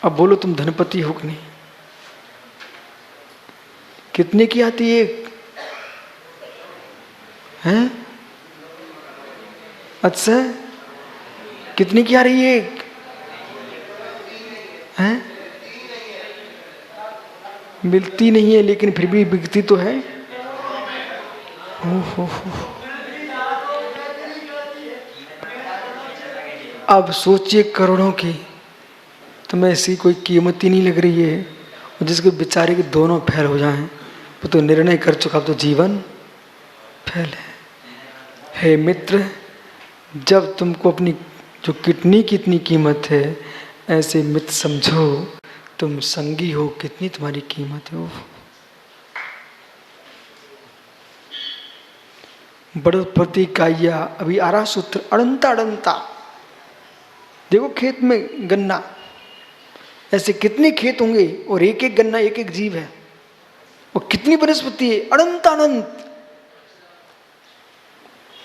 अब बोलो तुम धनपति हो कि नहीं? कितने की आती है एक? हैं? अच्छा, कितने की आ रही है एक? हैं? मिलती नहीं है लेकिन फिर भी बिकती तो है। ओहो, अब सोचिए करोड़ों की, तुम्हें ऐसी कोई कीमत ही नहीं लग रही है, और जिसके बेचारे के दोनों फेल हो जाएं, वो तो निर्णय कर चुका, अब तो जीवन फेल है। हे मित्र, जब तुमको अपनी जो किडनी की इतनी कीमत है, ऐसे मित्र समझो तुम संगी हो, कितनी तुम्हारी कीमत है। बृहस्पति काया अभी आ रहा सूत्र, अड़ंता अड़ंता। देखो खेत में गन्ना, ऐसे कितने खेत होंगे और एक एक गन्ना एक एक जीव है, और कितनी वनस्पति है, अनंत अनंत।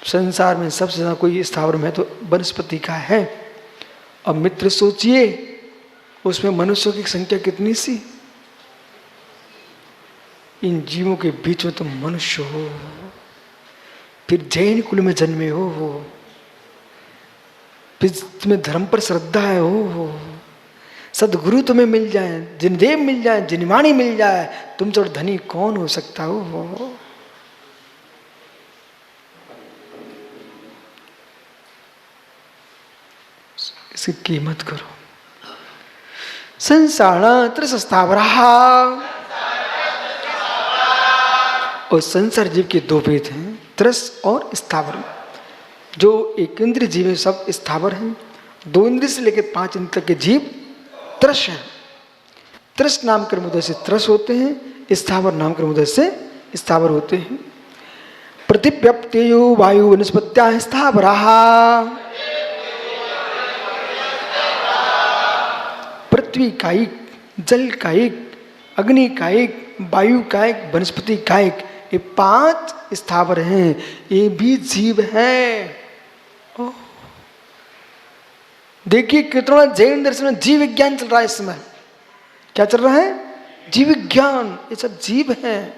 संसार में सबसे ज्यादा कोई स्थावर में तो वनस्पति का है। अब मित्र सोचिए उसमें मनुष्यों की संख्या कितनी सी, इन जीवों के बीच में तुम मनुष्य हो, फिर जैन कुल में जन्मे हो, फिर तुम्हें धर्म पर श्रद्धा है, हो सदगुरु तुम्हें मिल जाए, जिनदेव मिल जाए, जिनवाणी मिल जाए, तुमसे और धनी कौन हो सकता हो। इसकी कीमत करो। संसार त्रिस्थावरा, और संसार जीव के दो भेद हैं, त्रस और स्थावर। जो एक इंद्रिय जीव है सब स्थावर हैं, दो इंद्रिय से लेकर 5 इंद्रिय तक के जीव त्रस हैं। त्रस नाम कर्म उदय से त्रस होते हैं, स्थावर नाम कर्म उदय से स्थावर होते हैं। पृथिव्यप्तेयो वायु वनस्पत्या स्थावरा, पृथ्वी का एक, जल का एक, अग्नि का एक, वायु का एक, वनस्पति का एक, ये 5 स्थावर हैं, ये भी जीव हैं। देखिए कितना जैन दर्शन में जीव विज्ञान चल रहा है इस समय। क्या चल रहा है? जीव विज्ञान, ये सब जीव हैं।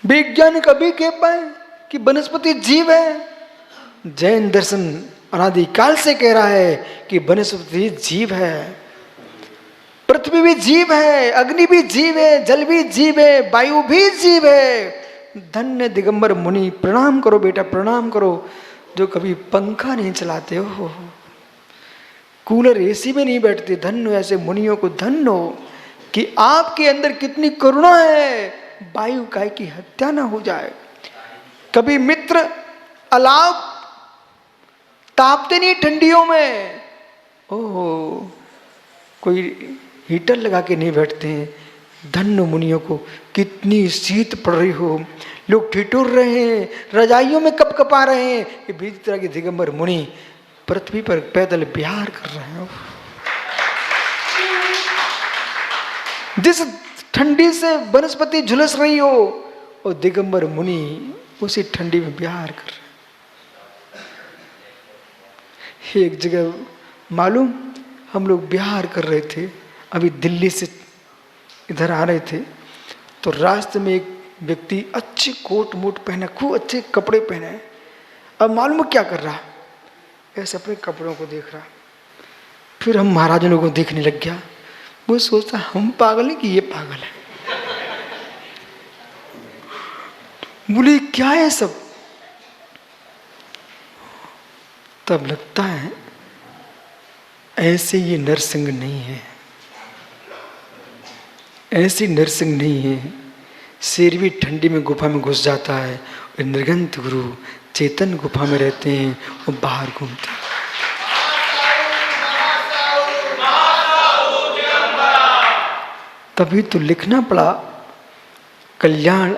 वैज्ञानिक अभी कह पाए कि वनस्पति जीव है, जैन दर्शन अनादिकाल से कह रहा है कि वनस्पति जीव है, पृथ्वी भी जीव है, अग्नि भी जीव है, जल भी जीव है, वायु भी जीव है। धन्य दिगंबर मुनि, प्रणाम करो बेटा, प्रणाम करो, जो कभी पंखा नहीं चलाते हो, कूलर एसी में नहीं बैठते। धन्य ऐसे मुनियों को, धन्य हो कि आपके अंदर कितनी करुणा है, वायु काय की हत्या ना हो जाए। कभी मित्र अलाव तापते नहीं ठंडियों में, ओहो कोई हीटर लगा के नहीं बैठते हैं। धन्य मुनियों को, कितनी शीत पड़ रही हो, लोग ठिठुर रहे हैं, रजाइयों में कप कपा रहे हैं, ये बीच तरह के दिगंबर मुनि पृथ्वी पर पैदल विहार कर रहे हो। जिस ठंडी से वनस्पति झुलस रही हो, और दिगंबर मुनि उसी ठंडी में विहार कर रहे। एक जगह मालूम, हम लोग विहार कर रहे थे, अभी दिल्ली से इधर आ रहे थे, तो रास्ते में एक व्यक्ति अच्छे कोट मोट पहना, खूब अच्छे कपड़े पहने हैं। अब मालूम क्या कर रहा, ऐसे अपने कपड़ों को देख रहा। फिर हम महाराजों को देखने लग गया। वो सोचता हम पागल हैं कि ये पागल है। बोले क्या है सब। तब लगता है ऐसे ये नरसिंह नहीं है, ऐसी नरसिंह नहीं है। शेर भी ठंडी में गुफा में घुस जाता है, और निर्गंत गुरु चेतन गुफा में रहते हैं और बाहर घूमते हैं। तभी तो लिखना पड़ा कल्याण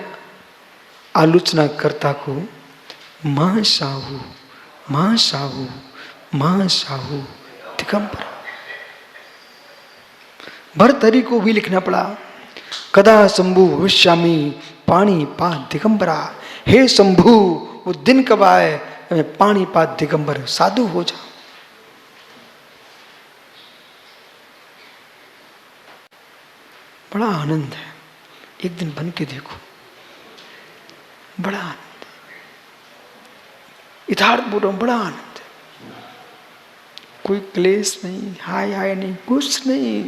आलोचना कर्ता को, मां साहू मां साहू मां साहू दिगंबर। भरतरी को भी लिखना पड़ा, कदा शंभु भविष्यामी पानी पात दिगंबरा। हे शंभु, वो दिन कब आए मैं पानी पात दिगंबर साधु हो जा। बड़ा आनंद है, एक दिन बन के देखो, बड़ा आनंद है, यथार्थ बोल रहा हूं, बड़ा आनंद है। कोई क्लेश नहीं, हाय हाय नहीं, कुछ नहीं।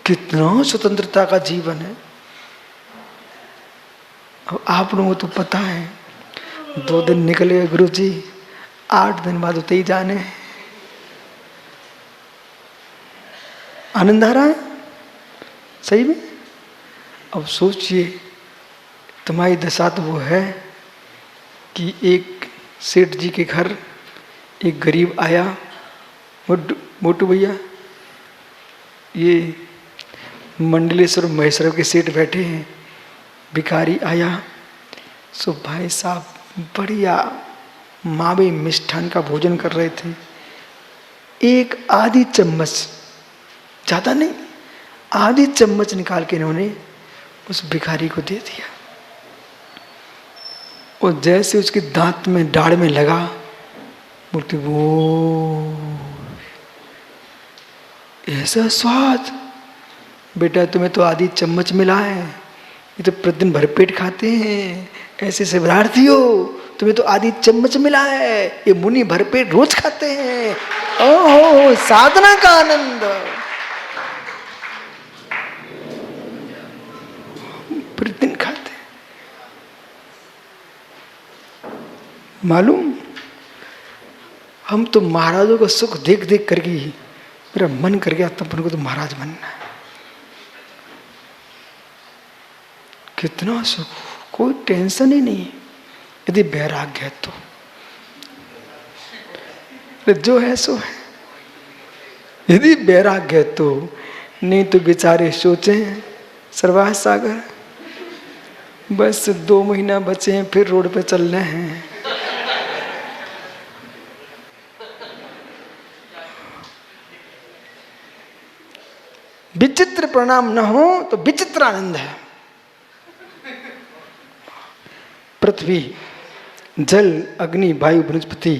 कितना स्वतंत्रता का जीवन है। अब आप लोगों को तो पता है, 2 दिन निकले गुरु जी, 8 दिन बाद उते ही जाने हैं। आनंद आ रहा है सही में। अब सोचिए, तुम्हारी दशा तो वो है कि एक सेठ जी के घर एक गरीब आया, मोटू भैया, ये मंडलेश्वर महेश्वर के सेठ बैठे हैं, भिखारी आया। सो भाई साहब बढ़िया मावे मिष्ठान का भोजन कर रहे थे, एक आधी चम्मच, ज्यादा नहीं, आधी चम्मच निकाल के इन्होंने उस भिखारी को दे दिया। और जैसे उसके दांत में दाढ़ में लगा, बोलते वो ऐसा स्वाद, बेटा तुम्हें तो आधी चम्मच मिला है, ये तो प्रतिदिन भरपेट खाते हैं, ऐसे शिवरार्थी हो, तुम्हें तो आधी चम्मच मिला है, ये मुनि भरपेट रोज खाते हैं। ओहो साधना का आनंद, प्रतिदिन खाते हैं। मालूम, हम तो महाराजों का सुख देख देख करके ही मेरा मन कर गया, तब उनको तो महाराज बनना है। कितना सुख, कोई टेंशन ही नहीं, यदि वैराग्य है तो। जो है सो है, यदि वैराग्य है तो। नहीं तो बेचारे सोचे सर्वाह सागर, बस 2 महीना बचे हैं, फिर रोड पे चल रहे हैं। विचित्र परिणाम न हो तो विचित्र आनंद है। पृथ्वी, जल, अग्नि, वायु, वनस्पति,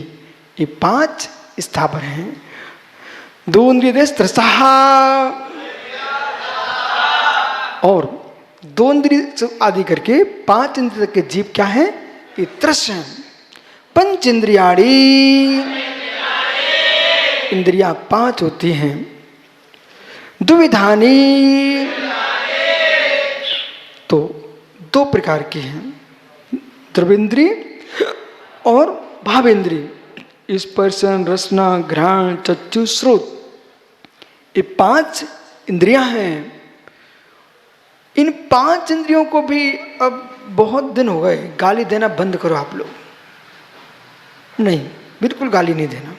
ये 5 स्थावर हैं। 2 इंद्रिय देश त्रसाहा, और 2 इंद्रिय आदि करके 5 इंद्रिय तक के जीव क्या है, ये त्रस हैं। 5 इंद्रियाणी, इंद्रियां 5 होती हैं। द्विविधानी, तो 2 प्रकार की हैं, द्रवेंद्रिय और भावेंद्रिय। स्पर्शन, रसना, घ्राण, चक्षु, श्रोत, ये 5 इंद्रियां हैं। इन 5 इंद्रियों को भी अब बहुत दिन हो गए, गाली देना बंद करो आप लोग। नहीं, बिल्कुल गाली नहीं देना,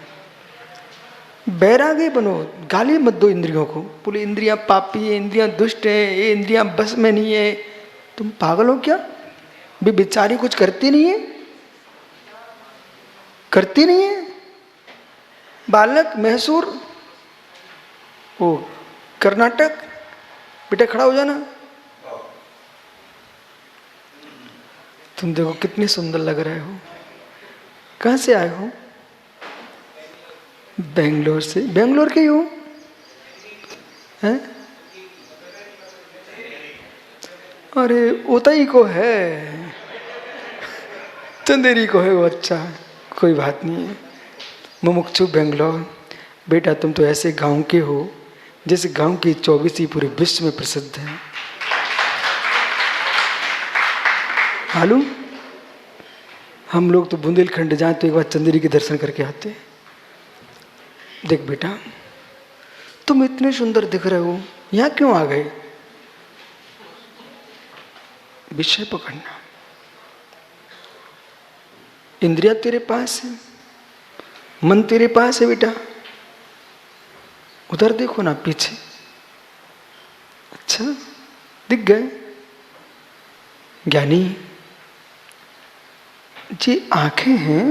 बैरागी बनो, गाली मत दो इंद्रियों को। बोले इंद्रियां पापी है, इंद्रियां दुष्ट है, ये इंद्रियां बस में नहीं है। तुम पागल हो क्या? भी बेचारी कुछ करती नहीं है, करती नहीं है। बालक मैसूर, ओ कर्नाटक, बेटा खड़ा हो जाना। तुम देखो कितने सुंदर लग रहे हो। कहाँ से आए हो? बेंगलोर से। बेंगलोर के ही हो हैं? अरे उतई को है, चंदेरी को है वो। अच्छा, कोई बात नहीं है। मुमुक्षु बेंगलोर। बेटा तुम तो ऐसे गांव के हो जिस गांव की 24 पूरे विश्व में प्रसिद्ध है। मालूम, हम लोग तो बुंदेलखंड जाए तो एक बार चंदेरी के दर्शन करके आते हैं। देख बेटा, तुम इतने सुंदर दिख रहे हो, यहां क्यों आ गए? विषय पकड़ना। इंद्रिया तेरे पास है, मन तेरे पास है बेटा। उधर देखो ना पीछे। अच्छा, दिख गए? ज्ञानी जी आंखें हैं,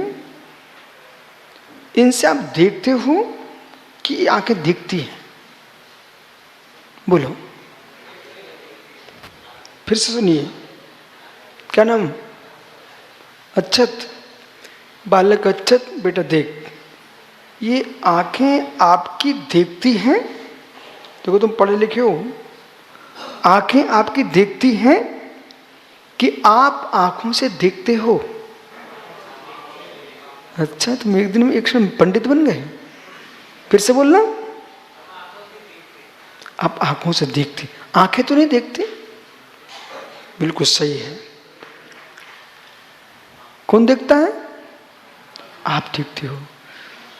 इनसे आप देखते हो कि आंखें दिखती हैं? बोलो, फिर से सुनिए। क्या नाम? अच्छत। बालक अच्छत, बेटा देख, ये आंखें आपकी देखती हैं देखो तुम पढ़े लिखे हो, आंखें आपकी देखती हैं कि आप आंखों से देखते हो? अच्छा, तुम एक दिन में एक क्षण पंडित बन गए। फिर से बोलना, आप आंखों से देखते, आंखें तो नहीं देखती। बिल्कुल सही है। कौन देखता है? आप देखते हो।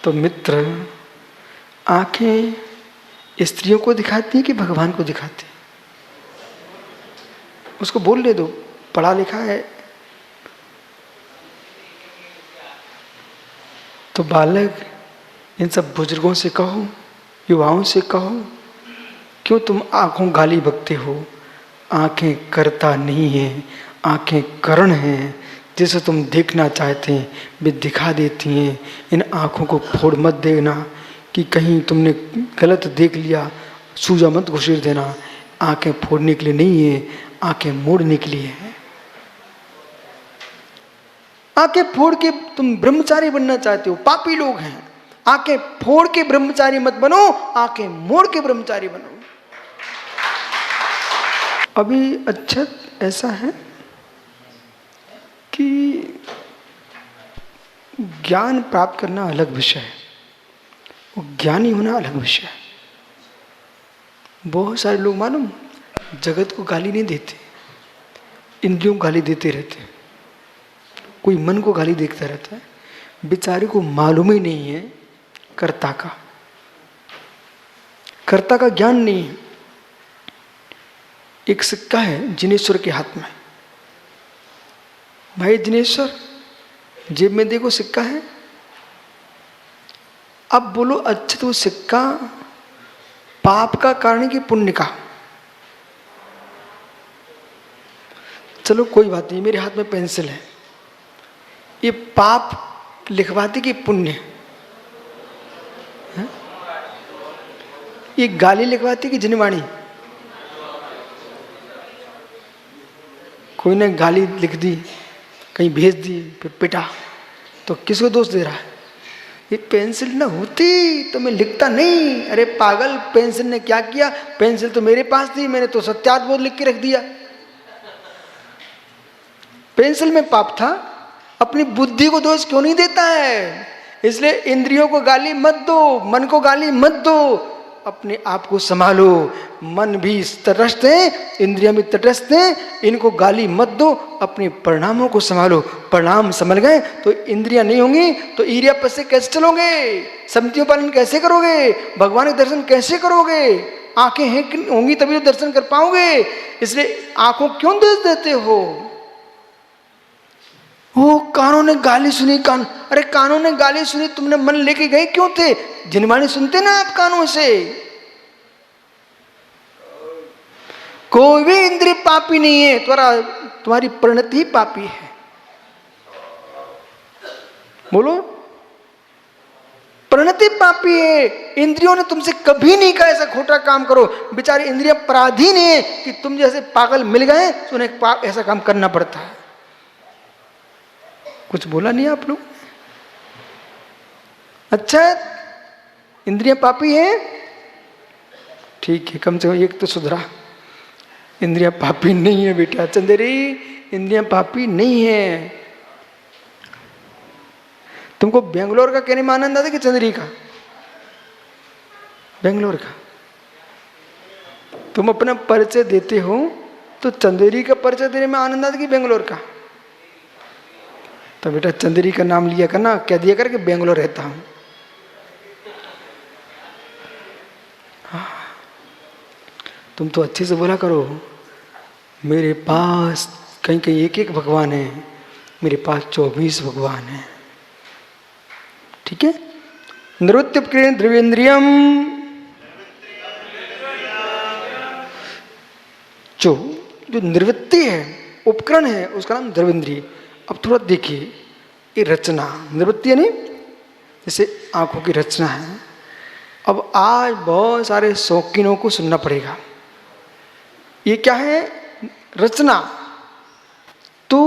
तो मित्र, आंखें स्त्रियों को दिखाती हैं कि भगवान को दिखाती हैं? उसको बोल ले दो, पढ़ा लिखा है। तो बालक, इन सब बुजुर्गों से कहो, युवाओं से कहो, क्यों तुम आंखों गाली बकते हो? आंखें करता नहीं है, आंखें करण हैं। जिसे तुम देखना चाहते हैं वे दिखा देती हैं। इन आंखों को फोड़ मत देना कि कहीं तुमने गलत देख लिया, सूजा मत घुसेड़ देना। आंखें फोड़ने के लिए नहीं है, आंखें मोड़ने के लिए है। आंखें फोड़ के तुम ब्रह्मचारी बनना चाहते हो, पापी लोग हैं। आंखें फोड़ के ब्रह्मचारी मत बनो, आंखें मोड़ के ब्रह्मचारी बनो। अभी अच्छा ऐसा है कि ज्ञान प्राप्त करना अलग विषय है, वो ज्ञानी होना अलग विषय है। बहुत सारे लोग मालूम जगत को गाली नहीं देते, इंद्रियों को गाली देते रहते हैं। कोई मन को गाली देखता रहता है, बेचारे को मालूम ही नहीं है कर्ता का ज्ञान नहीं है। एक सिक्का है जिनेश्वर के हाथ में। भाई जिनेश्वर, जेब में देखो सिक्का है। अब बोलो, अच्छा तो सिक्का पाप का कारण कि पुण्य का? चलो कोई बात नहीं, मेरे हाथ में पेंसिल है, ये पाप लिखवाती कि पुण्य? ये गाली लिखवाती कि जिनवाणी? कोई ने गाली लिख दी, कहीं भेज दी, फिर पिटा, तो किसको दोष दे रहा है? ये पेंसिल ना होती तो मैं लिखता नहीं। अरे पागल, पेंसिल ने क्या किया? पेंसिल तो मेरे पास थी, मैंने तो सत्यार्थ लिख के रख दिया। पेंसिल में पाप था, अपनी बुद्धि को दोष क्यों नहीं देता है? इसलिए इंद्रियों को गाली मत दो, मन को गाली मत दो, अपने आप को संभालो। मन भी तटस्थ है, इंद्रियां भी तटस्थ हैं, इनको गाली मत दो, अपने परिणामों को संभालो। परिणाम संभल गए तो इंद्रियां नहीं होंगी तो ईर्ष्या पद से कैसे चलोगे? सम्मतियों पालन कैसे करोगे? भगवान के दर्शन कैसे करोगे? आंखें हैं होंगी तभी तो दर्शन कर पाओगे। इसलिए आंखों क्यों दोष देते हो? वो कानों ने गाली सुनी, अरे कानों ने गाली सुनी, तुमने मन लेके गए क्यों थे? जिनवाणी सुनते ना आप कानों से। कोई भी इंद्रिय पापी नहीं है, तुम्हारी परिणति ही पापी है। बोलो, परिणति पापी है। इंद्रियों ने तुमसे कभी नहीं कहा ऐसा खोटा काम करो। बेचारी इंद्रियां पराधीन है कि तुम जैसे पागल मिल गए तो उन्हें ऐसा काम करना पड़ता है। कुछ बोला नहीं आप लोग? अच्छा, इंद्रियां पापी है, ठीक है, कम से कम एक तो सुधरा। इंद्रियां पापी नहीं है बेटा चंदेरी, इंद्रियां पापी नहीं है। तुमको बेंगलोर का कहने में आनंद आता कि चंदेरी का? बेंगलोर का। तुम अपना परिचय देते हो तो चंदेरी का परिचय देने में आनंद आता कि बेंगलोर का? तो बेटा चंदेरी का नाम लिया करना, कह दिया कर कि बेंगलोर रहता हूं। तुम तो अच्छे से बोला करो, मेरे पास कहीं कहीं एक एक भगवान है, मेरे पास 24 भगवान है। ठीक है? निवृत्ति क्रिय द्रव्येन्द्रियम, जो निवृत्ति है, उपकरण है, उसका नाम द्रव्येन्द्रिय। अब थोड़ा देखिए, ये रचना निवृत्ति है नहीं, जैसे आंखों की रचना है। अब आज बहुत सारे शौकीनों को सुनना पड़ेगा, ये क्या है? रचना। तो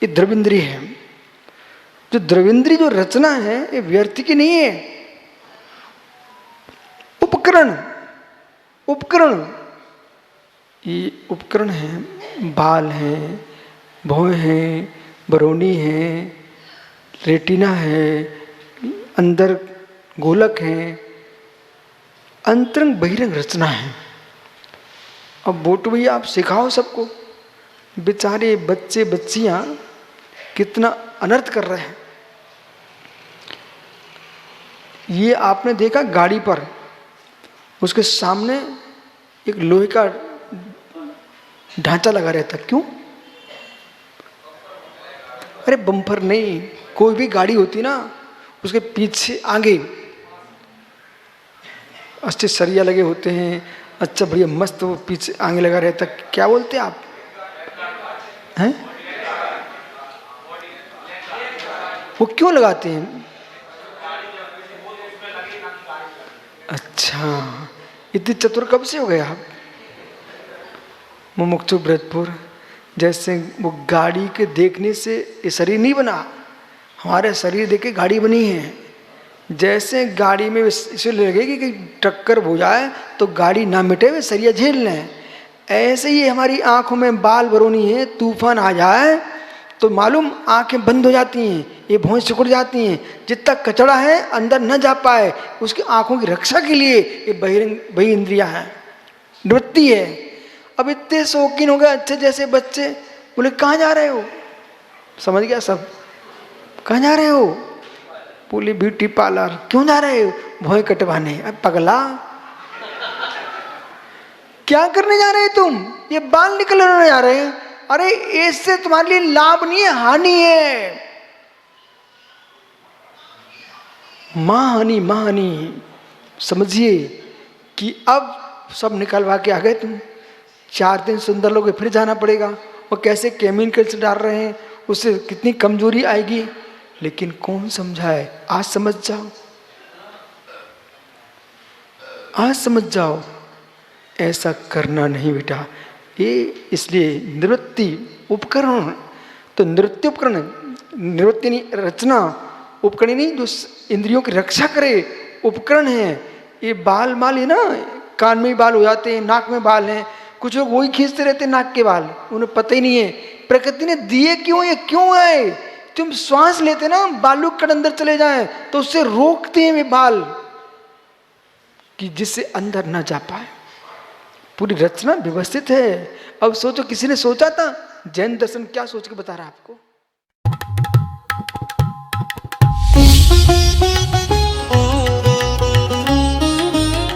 ये द्रव्येन्द्रिय है। जो द्रव्येन्द्रिय जो रचना है ये व्यर्थ की नहीं है, उपकरण, उपकरण, ये उपकरण हैं, बाल हैं, भौं हैं, बरौनी है, रेटिना है, अंदर गोलक है, अंतरंग बहिरंग रचना है। अब बोट भैया आप सिखाओ सबको, बेचारे बच्चे बच्चियां कितना अनर्थ कर रहे हैं। ये आपने देखा गाड़ी पर उसके सामने एक लोहे का ढांचा लगा रहता, क्यों? अरे बम्पर नहीं, कोई भी गाड़ी होती ना उसके पीछे आगे अच्छे सरिया लगे होते हैं, अच्छा बढ़िया मस्त, वो पीछे आगे लगा रहता, क्या बोलते हैं आप हैं? वो क्यों लगाते हैं? अच्छा, इतनी चतुर कब से हो गए आप? मुमुक्षु ब्रजपुर, जैसे वो गाड़ी के देखने से ये शरीर नहीं बना, हमारे शरीर देख के गाड़ी बनी है। जैसे गाड़ी में इसे लगेगी कि टक्कर हो जाए तो गाड़ी ना मिटे, वे सरिया झेल लें, ऐसे ही हमारी आंखों में बाल बरौनी है, तूफान आ जाए तो मालूम आंखें बंद हो जाती हैं, ये भौं सिकुड़ जाती हैं, जितना कचड़ा है अंदर न जा पाए उसकी आंखों की रक्षा के लिए ये बहिर इंद्रियां हैं, निवृत्ति है। अब इतने शौकीन हो गए अच्छे जैसे बच्चे, बोले कहाँ जा रहे हो? समझ गया सब, कहाँ जा रहे हो? बोले ब्यूटी पार्लर। क्यों जा रहे हो? भौं कटवाने। अब पगला, क्या करने जा रहे हैं तुम? ये बाल निकलने जा रहे हैं। अरे इससे तुम्हारे लिए लाभ नहीं है, हानि है, महाहानि, महाहानि। समझिए कि अब सब निकलवा के आ गए तुम, 4 दिन सुंदर लोग फिर जाना पड़ेगा, और कैसे केमिकल्स डाल रहे हैं, उससे कितनी कमजोरी आएगी। लेकिन कौन समझाए? आज समझ जाओ, आज समझ जाओ, ऐसा करना नहीं बेटा। ये इसलिए निवृत्ति उपकरण, तो निवृत्ति उपकरण, निवृत्ति नहीं रचना, उपकरण नहीं जो इंद्रियों की रक्षा करे, उपकरण है। ये बाल माल है ना, कान में बाल हो जाते हैं, नाक में बाल हैं, कुछ लोग वही खींचते रहते हैं नाक के बाल, उन्हें पता ही नहीं है प्रकृति ने दिए क्यों, ये क्यों आए। तुम श्वास लेते ना, बालू कण अंदर चले जाए तो उससे रोकते हैं वे बाल, कि जिससे अंदर ना जा पाए। पूरी रचना व्यवस्थित है। अब सोचो, किसी ने सोचा था? जैन दर्शन क्या सोच के बता रहा है आपको?